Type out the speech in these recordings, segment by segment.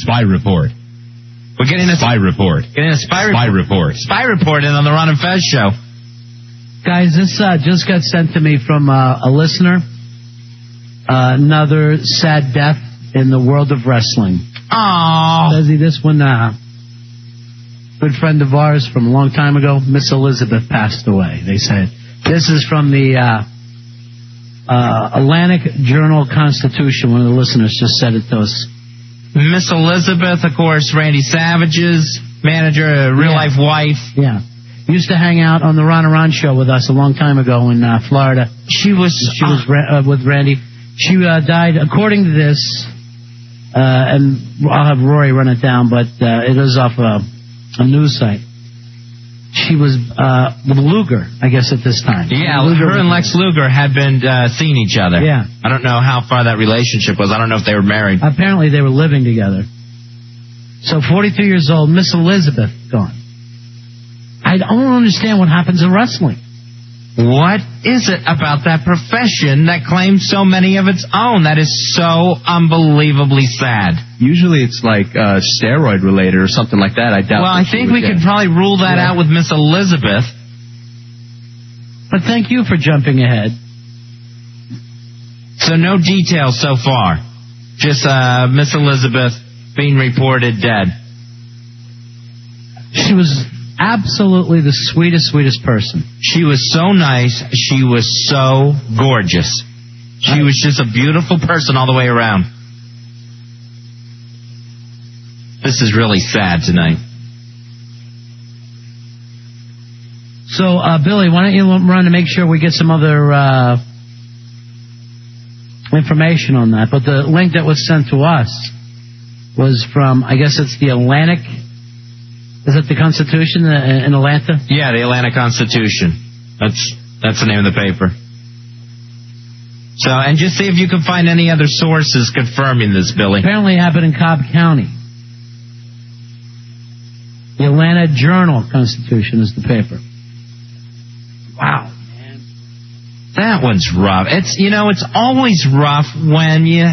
spy report. We're getting a spy report. Getting a spy report. Spy report in on the Ron and Fez show. Guys, this just got sent to me from a listener. Another sad death in the world of wrestling. Aww. Says he, this one, good friend of ours from a long time ago, Miss Elizabeth, passed away, they said. This is from the Atlantic Journal-Constitution. One of the listeners just said it to us. Miss Elizabeth, of course, Randy Savage's manager, real-life wife. Yeah. Used to hang out on the Ron and Ron show with us a long time ago in Florida. She was with Randy. She died, according to this, and I'll have Rory run it down, but it is off a news site. She was with Luger, I guess, at this time. Yeah, her and Lex Luger had been seeing each other. Yeah. I don't know how far that relationship was. I don't know if they were married. Apparently they were living together. So 42 years old, Miss Elizabeth, gone. I don't understand what happens in wrestling. What is it about that profession that claims so many of its own? That is so unbelievably sad. Usually it's like steroid related or something like that. I doubt. Well, I think we could probably rule that out with Miss Elizabeth. But thank you for jumping ahead. So no details so far. Just Miss Elizabeth being reported dead. She was absolutely the sweetest person. She was so nice. She was so gorgeous. She was just a beautiful person all the way around. This is really sad tonight. So, Billy, why don't you run to make sure we get some other information on that? But the link that was sent to us was from, I guess it's the Atlantic. Is that the Constitution in Atlanta? Yeah, the Atlanta Constitution. That's the name of the paper. So, and just see if you can find any other sources confirming this, Billy. Apparently it happened in Cobb County. The Atlanta Journal-Constitution is the paper. Wow, man. That one's rough. It's always rough when you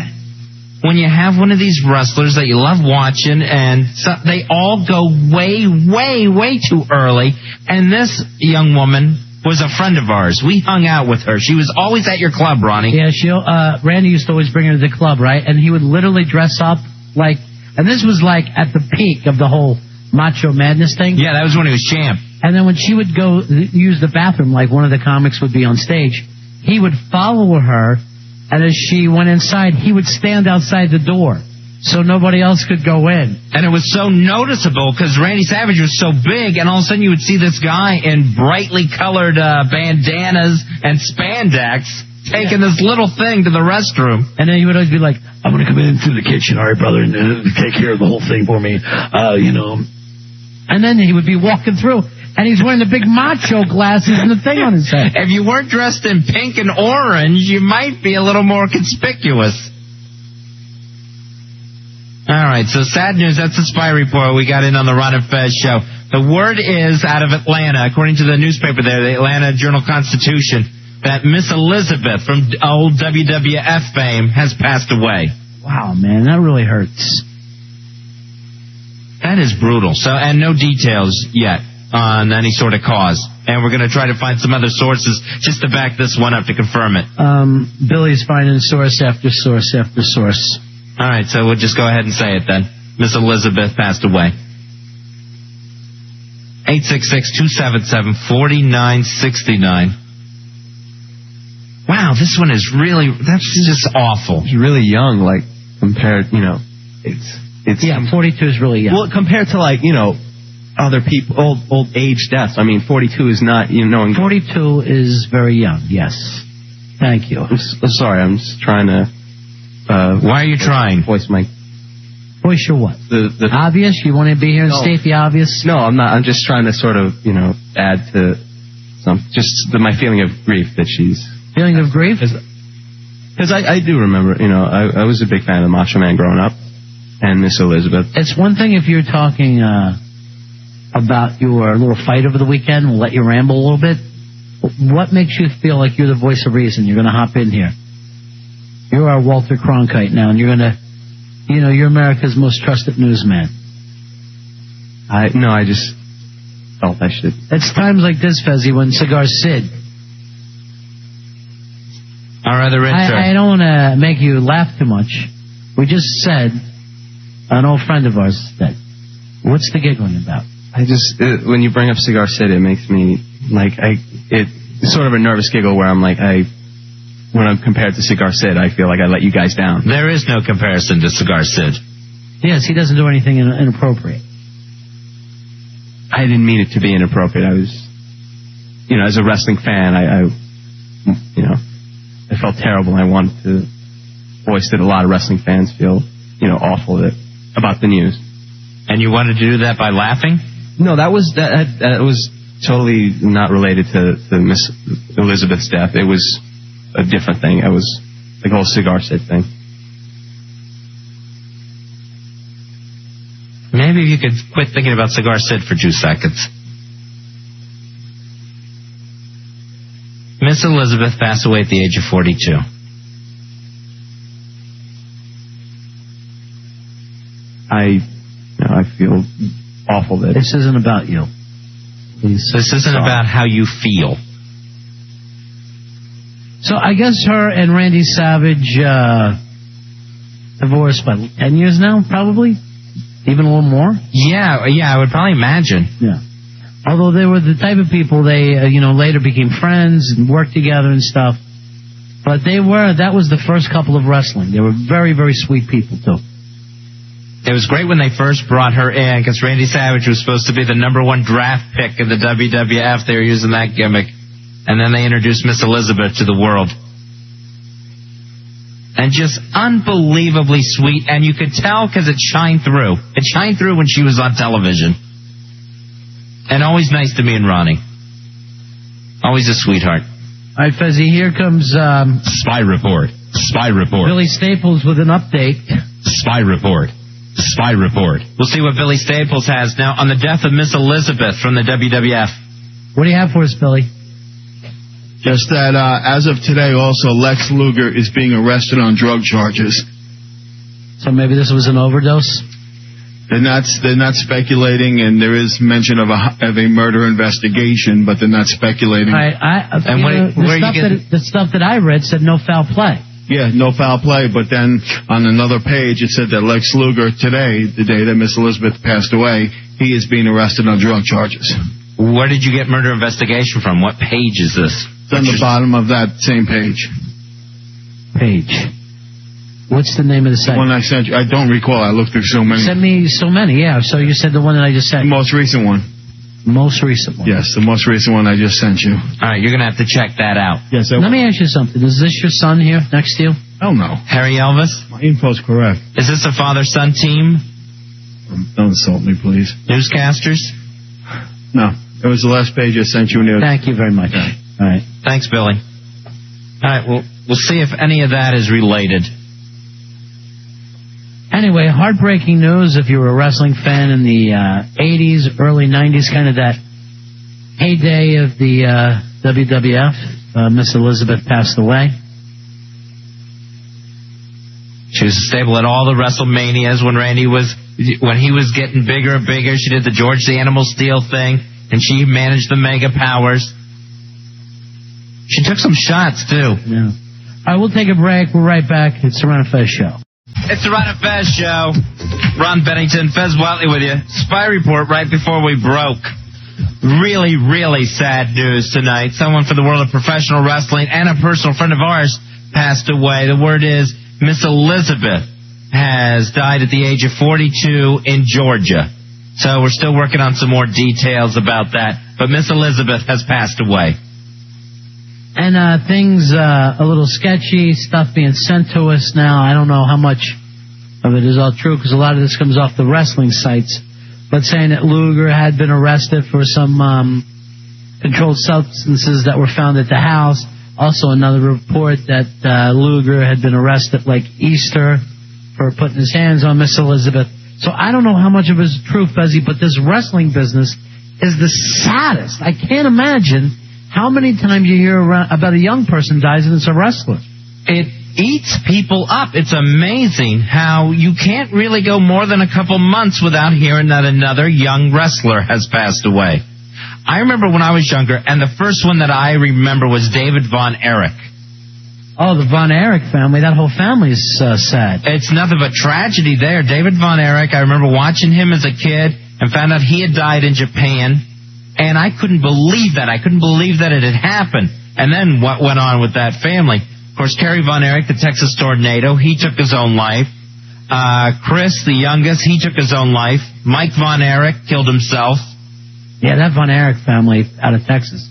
have one of these wrestlers that you love watching, and they all go way, way, way too early. And this young woman was a friend of ours. We hung out with her. She was always at your club, Ronnie. Yeah, Randy used to always bring her to the club, right? And he would literally dress up like, and this was like at the peak of the whole Macho Madness thing. Yeah, that was when he was champ. And then when she would go use the bathroom, like one of the comics would be on stage, he would follow her. And as she went inside, he would stand outside the door so nobody else could go in. And it was so noticeable because Randy Savage was so big, and all of a sudden you would see this guy in brightly colored bandanas and spandex taking this little thing to the restroom. And then he would always be like, I'm going to come in through the kitchen, all right, brother, and take care of the whole thing for me, And then he would be walking through. And he's wearing the big macho glasses and the thing on his head. If you weren't dressed in pink and orange, you might be a little more conspicuous. All right, so sad news. That's the spy report we got in on the Ron and Fez show. The word is out of Atlanta, according to the newspaper there, the Atlanta Journal-Constitution, that Miss Elizabeth from old WWF fame has passed away. Wow, man, that really hurts. That is brutal. So, and no details yet on any sort of cause. And we're going to try to find some other sources just to back this one up to confirm it. Billy's finding source after source after source. All right, so we'll just go ahead and say it then. Miss Elizabeth passed away. 866-277-4969. Wow, this one is really, that's just awful. He's really young, like, compared, it's... Yeah, 42 is really young. Well, compared to, other people, old age deaths. I mean, 42 is not, 42 is very young, yes. Thank you. I'm sorry, I'm just trying to... Why are you trying? Voice my... Voice your what? The obvious? You want to be here and state the obvious? No, I'm not. I'm just trying to sort of, add to my feeling of grief that she's... Feeling of grief? Because I do remember, I was a big fan of the Macho Man growing up, and Miss Elizabeth. It's one thing if you're talking... about your little fight over the weekend. We'll let you ramble a little bit. What makes you feel like you're the voice of reason? You're going to hop in here. You're our Walter Cronkite now, and you're going to you're America's most trusted newsman. I just felt I should. It's times like this, Fezzi, when Cigar Sid. Our other intern. I don't want to make you laugh too much. We just said, an old friend of ours said, what's the giggling about? I just, when you bring up Cigar Sid, it makes me, it's sort of a nervous giggle where I'm like, when I'm compared to Cigar Sid, I feel like I let you guys down. There is no comparison to Cigar Sid. Yes, he doesn't do anything inappropriate. I didn't mean it to be inappropriate. I was, as a wrestling fan, I felt terrible. I wanted to voice that a lot of wrestling fans feel, awful about the news. And you wanted to do that by laughing? No, that was totally not related to Miss Elizabeth's death. It was a different thing. It was the whole Cigar Sid thing. Maybe if you could quit thinking about Cigar Sid for 2 seconds. Miss Elizabeth passed away at the age of 42. I feel awful that... This isn't about you. This isn't about how you feel. So I guess her and Randy Savage divorced by 10 years now, probably? Even a little more? Yeah, I would probably imagine. Yeah. Although they were the type of people, they, later became friends and worked together and stuff. But that was the first couple of wrestling. They were very, very sweet people, too. It was great when they first brought her in, because Randy Savage was supposed to be the #1 draft pick in the WWF. They were using that gimmick. And then they introduced Miss Elizabeth to the world. And just unbelievably sweet. And you could tell because it shined through. It shined through when she was on television. And always nice to me and Ronnie. Always a sweetheart. All right, Fezzi, here comes... Spy report. Spy report. Billy Staples with an update. Spy report. Spy report. We'll see what Billy Staples has now on the death of Miss Elizabeth from the WWF. What do you have for us, Billy? Just that as of today, also, Lex Luger is being arrested on drug charges. So maybe this was an overdose? They're not speculating, and there is mention of a murder investigation, but they're not speculating. The stuff that I read said no foul play. Yeah, no foul play, but then on another page it said that Lex Luger today, the day that Miss Elizabeth passed away, he is being arrested on drug charges. Where did you get murder investigation from? What page is this? It's on the bottom of that same page. What's the name of the site? The one I sent you. I don't recall. I looked through so many. Send me so many, yeah. So you said the one that I just sent. The most recent one. Most recent one. Yes, the most recent one I just sent you. All right, you're going to have to check that out. Yes. Let me ask you something. Is this your son here next to you? Oh, no. Harry Elvis? My info's correct. Is this a father-son team? Don't insult me, please. Newscasters? No. It was the last page I sent you. Thank you very much. Okay. All right. Thanks, Billy. All right, we'll see if any of that is related. Anyway, heartbreaking news if you were a wrestling fan in the 80s, early 90s, kind of that heyday of the WWF. Miss Elizabeth passed away. She was stable at all the WrestleManias when he was getting bigger and bigger. She did the George the Animal Steel thing, and she managed the Mega Powers. She took some shots, too. Yeah. All right, we'll take a break. We're right back. It's the Ron and Fez Show. It's the Ron and Fez Show. Ron Bennington, Fez Whatley with you. Spy report right before we broke. Really, really sad news tonight. Someone from the world of professional wrestling and a personal friend of ours passed away. The word is Miss Elizabeth has died at the age of 42 in Georgia. So we're still working on some more details about that. But Miss Elizabeth has passed away. And things a little sketchy, stuff being sent to us now. I don't know how much of it is all true because a lot of this comes off the wrestling sites. But saying that Luger had been arrested for some controlled substances that were found at the house. Also another report that Luger had been arrested like Easter for putting his hands on Miss Elizabeth. So I don't know how much of it is true, Fezzi, but this wrestling business is the saddest. I can't imagine how many times you hear about a young person dies and it's a wrestler. eats people up. It's amazing how you can't really go more than a couple months without hearing that another young wrestler has passed away. I remember when I was younger, and the first one that I remember was David Von Erich. Oh, the Von Erich family. That whole family is sad. It's nothing but tragedy there. David Von Erich, I remember watching him as a kid and found out he had died in Japan, and I couldn't believe that. I couldn't believe that it had happened. And then what went on with that family? Of course, Kerry Von Erich, the Texas tornado, he took his own life. Chris, the youngest, he took his own life. Mike Von Erich killed himself. Yeah, that Von Erich family out of Texas.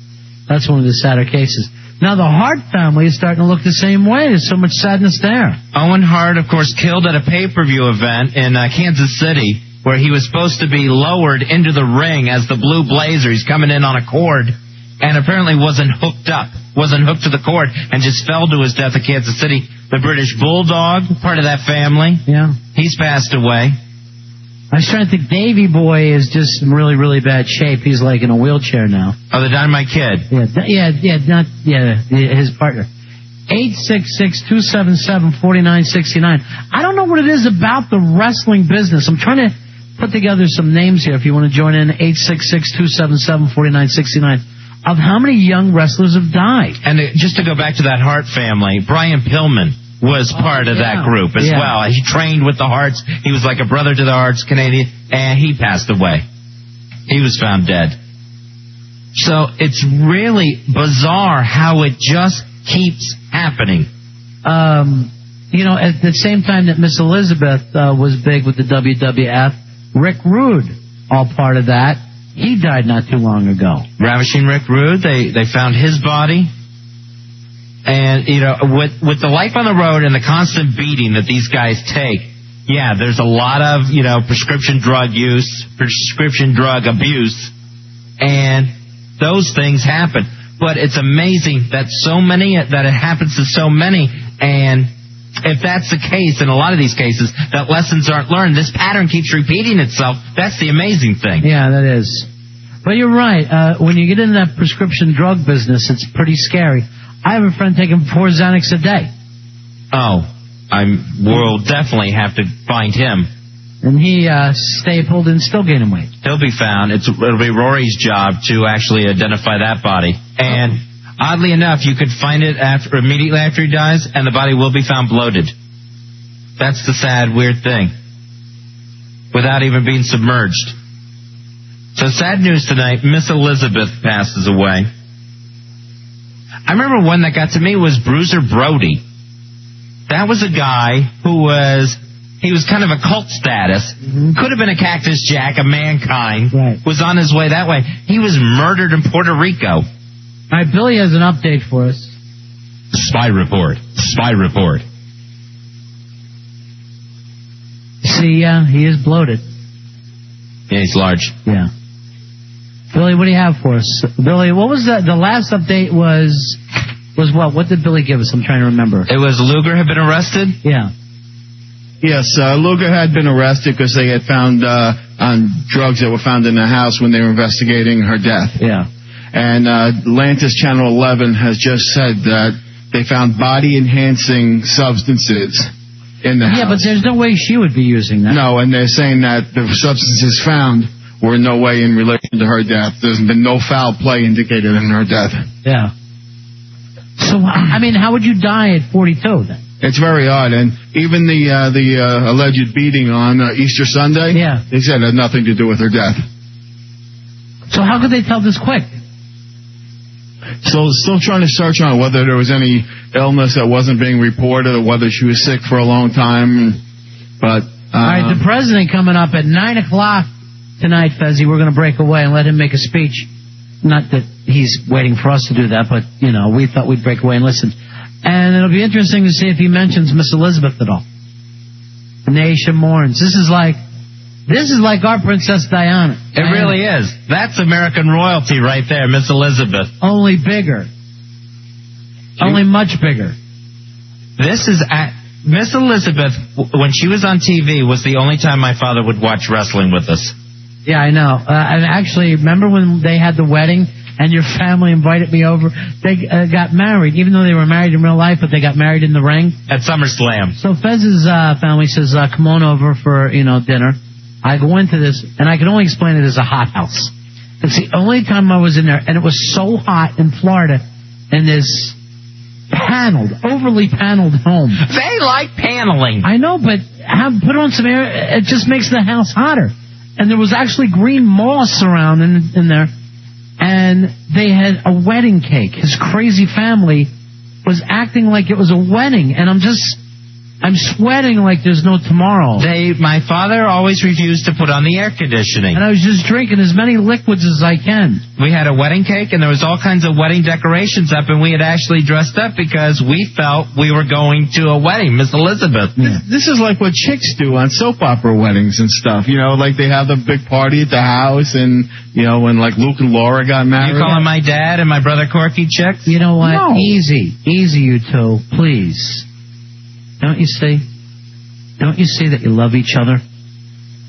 That's one of the sadder cases. Now, the Hart family is starting to look the same way. There's so much sadness there. Owen Hart, of course, killed at a pay-per-view event in Kansas City, where he was supposed to be lowered into the ring as the Blue Blazer. He's coming in on a cord, and apparently wasn't hooked to the cord, and just fell to his death at Kansas City. The British Bulldog, part of that family, he's passed away. I was trying to think. Davey Boy is just in really, really bad shape. He's like in a wheelchair now. Oh, the Dynamite Kid. His partner. 866-277-4969. I don't know what it is about the wrestling business. I'm trying to put together some names here if you want to join in. 866-277-4969. Of how many young wrestlers have died. And just to go back to that Hart family, Brian Pillman was part of that group as well. He trained with the Harts. He was like a brother to the Harts, Canadian, and he passed away. He was found dead. So it's really bizarre how it just keeps happening. At the same time that Miss Elizabeth was big with the WWF, Rick Rude, all part of that. He died not too long ago. Ravishing Rick Rude, they found his body. And, with the life on the road and the constant beating that these guys take, there's a lot of, prescription drug use, prescription drug abuse, and those things happen. But it's amazing that that it happens to so many, and if that's the case, in a lot of these cases, that lessons aren't learned, this pattern keeps repeating itself. That's the amazing thing. Yeah, that is. But you're right. When you get into that prescription drug business, it's pretty scary. I have a friend taking 4 Xanax a day. Oh, we'll definitely have to find him. And he stapled and still gaining weight. He'll be found. It'll be Rory's job to actually identify that body. And oddly enough, you could find it immediately after he dies, and the body will be found bloated. That's the sad, weird thing. Without even being submerged. So sad news tonight. Miss Elizabeth passes away. I remember one that got to me was Bruiser Brody. That was a guy who was kind of a cult status. Mm-hmm. Could have been a Cactus Jack, a Mankind. Right. Was on his way that way. He was murdered in Puerto Rico. All right, Billy has an update for us. Spy report. See, he is bloated. Yeah, he's large. Yeah. Billy, what do you have for us? Billy, what was the last update was what? What did Billy give us? I'm trying to remember. It was Luger had been arrested? Yeah. Yes, Luger had been arrested because they had found on drugs that were found in the house when they were investigating her death. Yeah. And Atlantis Channel 11 has just said that they found body-enhancing substances in the house. Yeah, but there's no way she would be using that. No, and they're saying that the substances found were in no way in relation to her death. There's been no foul play indicated in her death. Yeah. So, how would you die at 42 then? It's very odd, and even the alleged beating on Easter Sunday, they said it had nothing to do with her death. So how could they tell this quick? So still trying to search on whether there was any illness that wasn't being reported or whether she was sick for a long time. But all right, the president coming up at 9 o'clock tonight, Fezzi. We're going to break away and let him make a speech. Not that he's waiting for us to do that, but, we thought we'd break away and listen. And it'll be interesting to see if he mentions Miss Elizabeth at all. The nation mourns. This is like our Princess Diana. It really is. That's American royalty right there, Miss Elizabeth. Only bigger. Only much bigger. This is... Miss Elizabeth, when she was on TV, was the only time my father would watch wrestling with us. Yeah, I know. And actually, remember when they had the wedding and your family invited me over. They got married, even though they were married in real life, but they got married in the ring. At SummerSlam. So Fez's family says, come on over for, dinner. I go into this, and I can only explain it as a hothouse. It's the only time I was in there, and it was so hot in Florida, in this overly paneled home. They like paneling. I know, but put on some air, it just makes the house hotter. And there was actually green moss around in there, and they had a wedding cake. His crazy family was acting like it was a wedding, and I'm sweating like there's no tomorrow. My father always refused to put on the air conditioning. And I was just drinking as many liquids as I can. We had a wedding cake, and there was all kinds of wedding decorations up, and we had actually dressed up because we felt we were going to a wedding, Miss Elizabeth. Yeah. This is like what chicks do on soap opera weddings and stuff. Like they have the big party at the house, and, when like Luke and Laura got married. You calling my dad and my brother Corky chicks? You know what? No. Easy, you two, please. Don't you see? Don't you see that you love each other?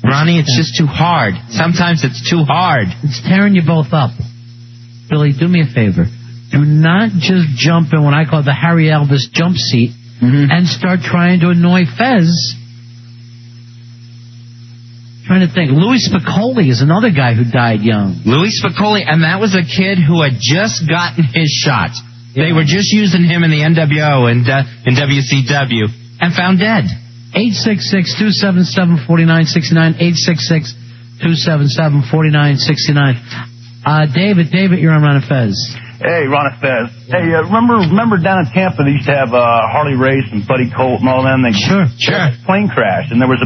Ronnie, it's just too hard. Sometimes it's too hard. It's tearing you both up. Billy, do me a favor. Do not just jump in what I call the Harry Elvis jump seat and start trying to annoy Fez. Trying to think. Louis Spicoli is another guy who died young. Louis Spicoli, and that was a kid who had just gotten his shot. Yeah. They were just using him in the NWO and in WCW and found dead. 866-277-4969. 866-277-4969. David, you're on Ron and Fez. Hey, Ron and Fez. Hey, remember down in Tampa they used to have Harley Race and Buddy Colt and all them? Sure. Plane crash, and there was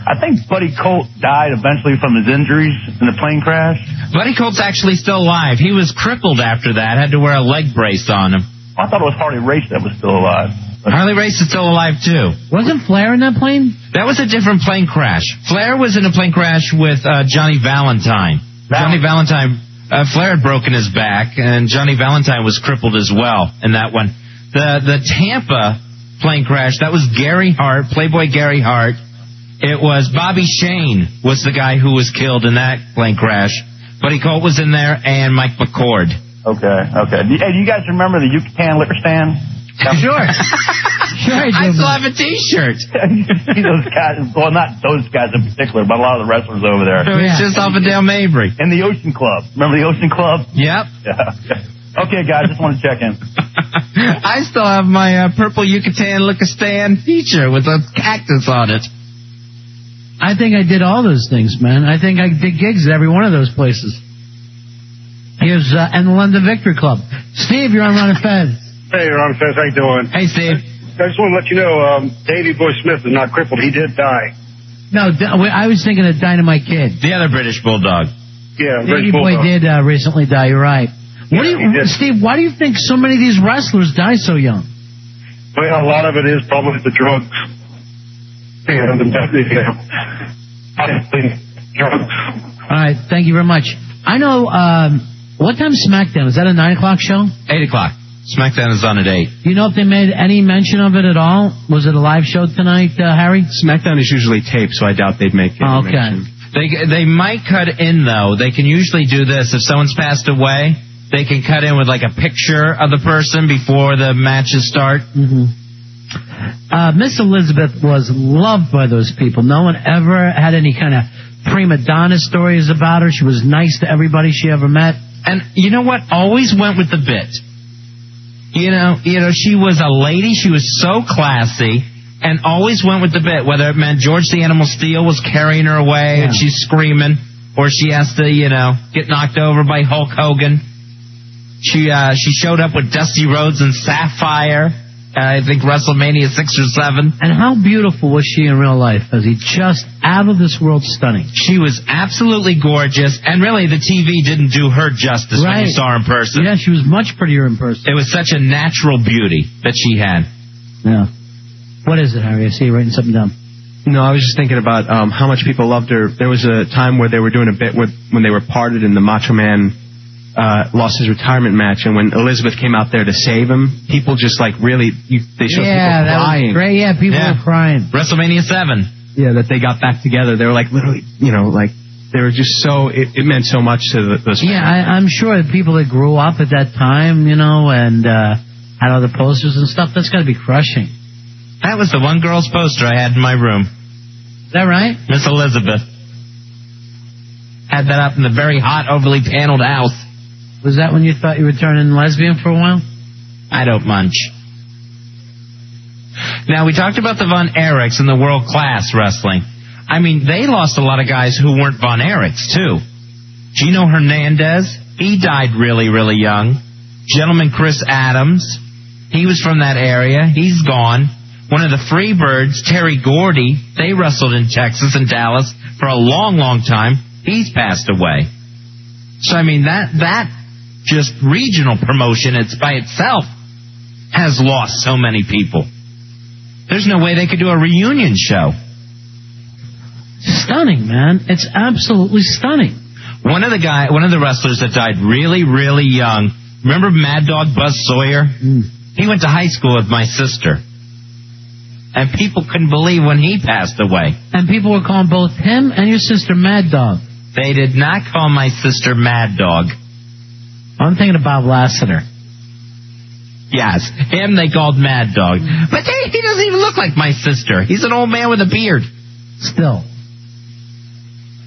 I think Buddy Colt died eventually from his injuries in the plane crash. Buddy Colt's actually still alive. He was crippled after that, had to wear a leg brace on him. I thought it was Harley Race that was still alive. Harley Race is still alive, too. Wasn't Flair in that plane? That was a different plane crash. Flair was in a plane crash with Johnny Valentine. Johnny Valentine, Flair had broken his back, and Johnny Valentine was crippled as well in that one. The Tampa plane crash, that was Gary Hart, Playboy Gary Hart. It was Bobby Shane was the guy who was killed in that plane crash. Buddy Colt was in there, and Mike McCord. Okay. Hey, do you guys remember the Yucatan liquor stand? Sure. I still have a T-shirt. Those guys, well, not those guys in particular, but a lot of the wrestlers over there. It was just off of Dale Mabry. And the Ocean Club. Remember the Ocean Club? Yep. Yeah. Okay, guys, just want to check in. I still have my purple Yucatan liquor stand T-shirt with a cactus on it. I think I did all those things, man. I think I did gigs at every one of those places. Here's and the London Victory Club. Steve, you're on Ron and Fez. Hey, Ron and Fez, how you doing? Hey, Steve. I just want to let you know, Davey Boy Smith is not crippled. He did die. No, I was thinking of Dynamite Kid. The other British Bulldog. Yeah, Davey Boy did recently die. You're right. Steve, why do you think so many of these wrestlers die so young? Well, a lot of it is probably the drugs. And the drugs. All right, thank you very much. I know, what time's SmackDown? Is that a 9 o'clock show? 8 o'clock. SmackDown is on at 8. Do you know if they made any mention of it at all? Was it a live show tonight, Harry? SmackDown is usually taped, so I doubt they'd make it. Okay. They might cut in, though. They can usually do this. If someone's passed away, they can cut in with like a picture of the person before the matches start. Mm-hmm. Miss Elizabeth was loved by those people. No one ever had any kind of prima donna stories about her. She was nice to everybody she ever met. And you know what? Always went with the bit. You know, she was a lady. She was so classy and always went with the bit, whether it meant George the Animal Steel was carrying her away and she's screaming, or she has to, get knocked over by Hulk Hogan. She showed up with Dusty Rhodes and Sapphire. I think WrestleMania 6 or 7. And how beautiful was she in real life? Was he just out of this world stunning? She was absolutely gorgeous, and really the TV didn't do her justice when you saw her in person. Yeah, she was much prettier in person. It was such a natural beauty that she had. Yeah. What is it, Harry? I see you writing something down. No, I was just thinking about how much people loved her. There was a time where they were doing a bit when they were parted and the Macho Man lost his retirement match, and when Elizabeth came out there to save him, people just they showed people crying. That was great. People were crying. WrestleMania 7. Yeah, that they got back together. They were literally, they were just so, it meant so much to the Yeah, I'm sure that people that grew up at that time, and had other posters and stuff, that's got to be crushing. That was the one girl's poster I had in my room. Is that right? Miss Elizabeth. Had that up in the very hot, overly paneled house. Was that when you thought you were turning lesbian for a while? I don't munch. Now, we talked about the Von Erichs in the world class wrestling. I mean, they lost a lot of guys who weren't Von Erichs, too. Gino Hernandez, he died really, really young. Gentleman Chris Adams, he was from that area. He's gone. One of the Freebirds, Terry Gordy, they wrestled in Texas and Dallas for a long, long time. He's passed away. So, I mean, that just regional promotion, it's by itself, has lost so many people. There's no way they could do a reunion show. Stunning, man. It's absolutely stunning. One of the wrestlers that died really, really young, remember Mad Dog Buzz Sawyer? He went to high school with my sister. And people couldn't believe when he passed away. And people were calling both him and your sister Mad Dog. They did not call my sister Mad Dog. I'm thinking of Bob Lassiter. Yes, him they called Mad Dog. But he doesn't even look like my sister. He's an old man with a beard. Still.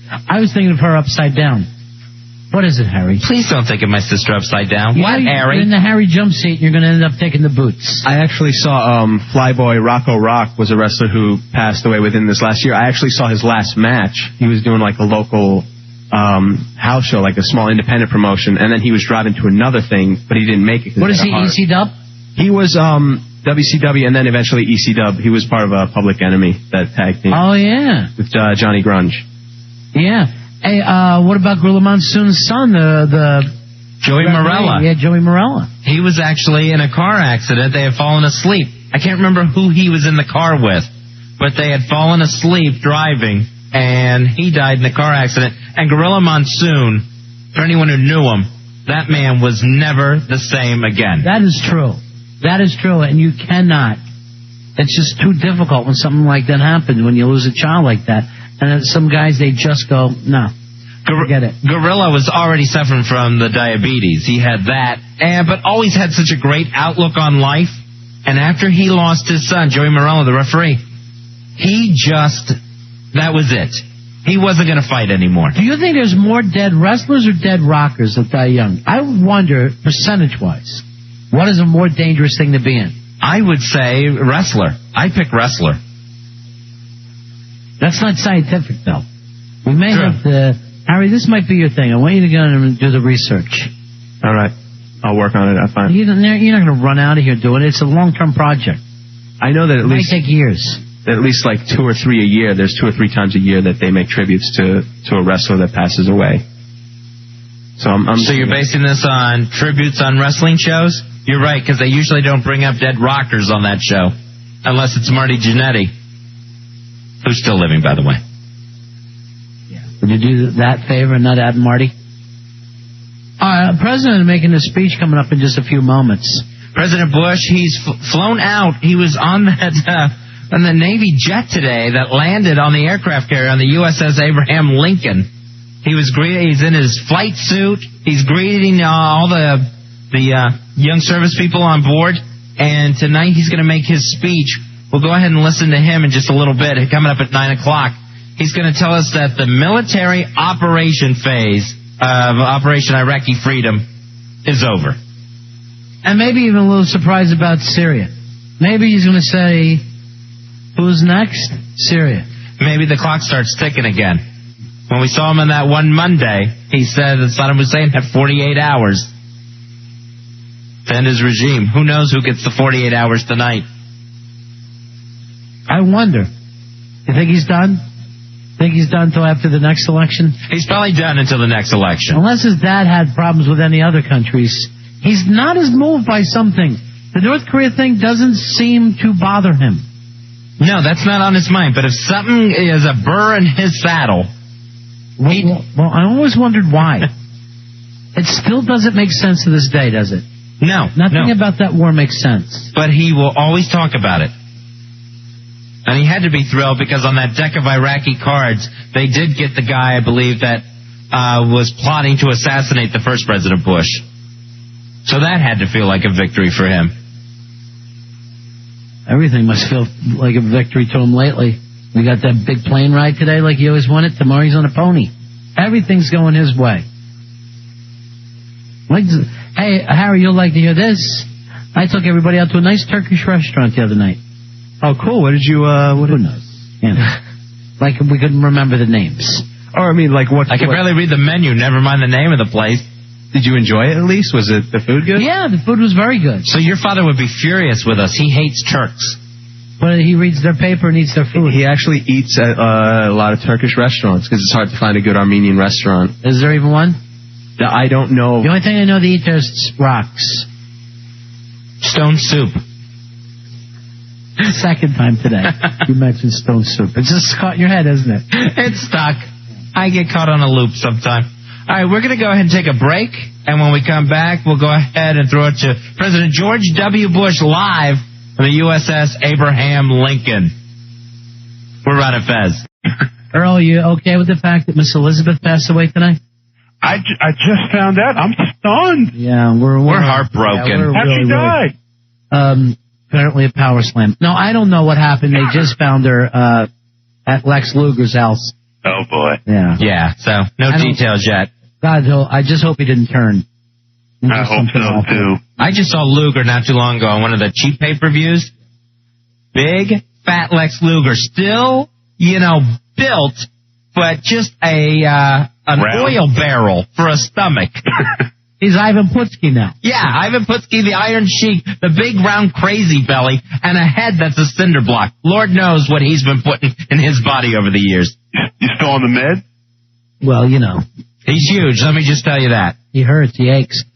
I was thinking of her upside down. What is it, Harry? Please don't think of my sister upside down. What, Harry? You're in the Harry jump seat and you're going to end up taking the boots. I actually saw Flyboy Rocco Rock was a wrestler who passed away within this last year. I actually saw his last match. He was doing like a local house show, like a small independent promotion, and then he was driving to another thing, but he didn't make it. What is he, EC Dub? He was WCW and then eventually EC Dub. He was part of a Public Enemy, that tag team. Oh, yeah. With Johnny Grunge. Yeah. Hey, what about Gorilla Monsoon's son, the Joey Morella? Yeah, Joey Morella. He was actually in a car accident. They had fallen asleep. I can't remember who he was in the car with, but they had fallen asleep driving, and he died in a car accident. And Gorilla Monsoon, for anyone who knew him, that man was never the same again. That is true. That is true, and you cannot. It's just too difficult when something like that happens, when you lose a child like that. And then some guys, they just go, no, forget it. Gorilla was already suffering from the diabetes. He had that, but always had such a great outlook on life. And after he lost his son, Joey Morella, the referee, that was it. He wasn't going to fight anymore. Do you think there's more dead wrestlers or dead rockers that die young? I wonder, percentage-wise, what is a more dangerous thing to be in? I would say wrestler. I pick wrestler. That's not scientific, though. We may have to... Harry, this might be your thing. I want you to go and do the research. All right. I'll work on it. I'm fine. You're not going to run out of here doing it. It's a long-term project. I know that it might take years. At least like 2 or 3 a year. There's 2 or 3 times a year that they make tributes to a wrestler that passes away. So So you're basing this on tributes on wrestling shows? You're right, because they usually don't bring up dead rockers on that show. Unless it's Marty Jannetty. Who's still living, by the way. Yeah. Would you do that favor and not add Marty? President making a speech coming up in just a few moments. President Bush, he's flown out. He was on the Navy jet today that landed on the aircraft carrier on the USS Abraham Lincoln. He's in his flight suit. He's greeting all the young service people on board. And tonight he's going to make his speech. We'll go ahead and listen to him in just a little bit. Coming up at 9 o'clock. He's going to tell us that the military operation phase of Operation Iraqi Freedom is over. And maybe even a little surprise about Syria. Maybe he's going to say, who's next? Syria. Maybe the clock starts ticking again. When we saw him on that one Monday, he said that Saddam Hussein had 48 hours to end his regime. Who knows who gets the 48 hours tonight? I wonder. You think he's done? Think he's done until after the next election? He's probably done until the next election. Unless his dad had problems with any other countries. He's not as moved by something. The North Korea thing doesn't seem to bother him. No, that's not on his mind. But if something is a burr in his saddle... Well, I always wondered why. It still doesn't make sense to this day, does it? No. Nothing about that war makes sense. But he will always talk about it. And he had to be thrilled because on that deck of Iraqi cards, they did get the guy, I believe, that was plotting to assassinate the first President Bush. So that had to feel like a victory for him. Everything must feel like a victory to him lately. We got that big plane ride today like he always wanted. Tomorrow he's on a pony. Everything's going his way. Hey, Harry, you'll like to hear this. I took everybody out to a nice Turkish restaurant the other night. Oh, cool. What did you, Who knows? Yeah. Like we couldn't remember the names. Or, I mean, like what? I could barely read the menu, never mind the name of the place. Did you enjoy it at least? Was it the food good? Yeah, the food was very good. So your father would be furious with us. He hates Turks. But he reads their paper and eats their food. He actually eats at a lot of Turkish restaurants because it's hard to find a good Armenian restaurant. Is there even one? I don't know. The only thing I know they eat there is rocks. Stone soup. Second time today you mentioned stone soup. It's just caught in your head, isn't it? It's stuck. I get caught on a loop sometime. All right, we're going to go ahead and take a break, and when we come back, we'll go ahead and throw it to President George W. Bush live on the USS Abraham Lincoln. We're running Fez. Earl, you okay with the fact that Miss Elizabeth passed away tonight? I just found out. I'm stunned. Yeah, we're heartbroken. Yeah, How she died? Apparently a power slam. No, I don't know what happened. They just found her at Lex Luger's house. Oh, boy. Yeah, so no details yet. God, I just hope he didn't turn. I hope so, too. I just saw Luger not too long ago on one of the cheap pay-per-views. Big, fat Lex Luger. Still, built, but just an oil barrel for a stomach. He's Ivan Putski now. Yeah, Ivan Putski, the Iron Sheik, the big round crazy belly, and a head that's a cinder block. Lord knows what he's been putting in his body over the years. You still on the med? Well, He's huge, let me just tell you that. He hurts, he aches.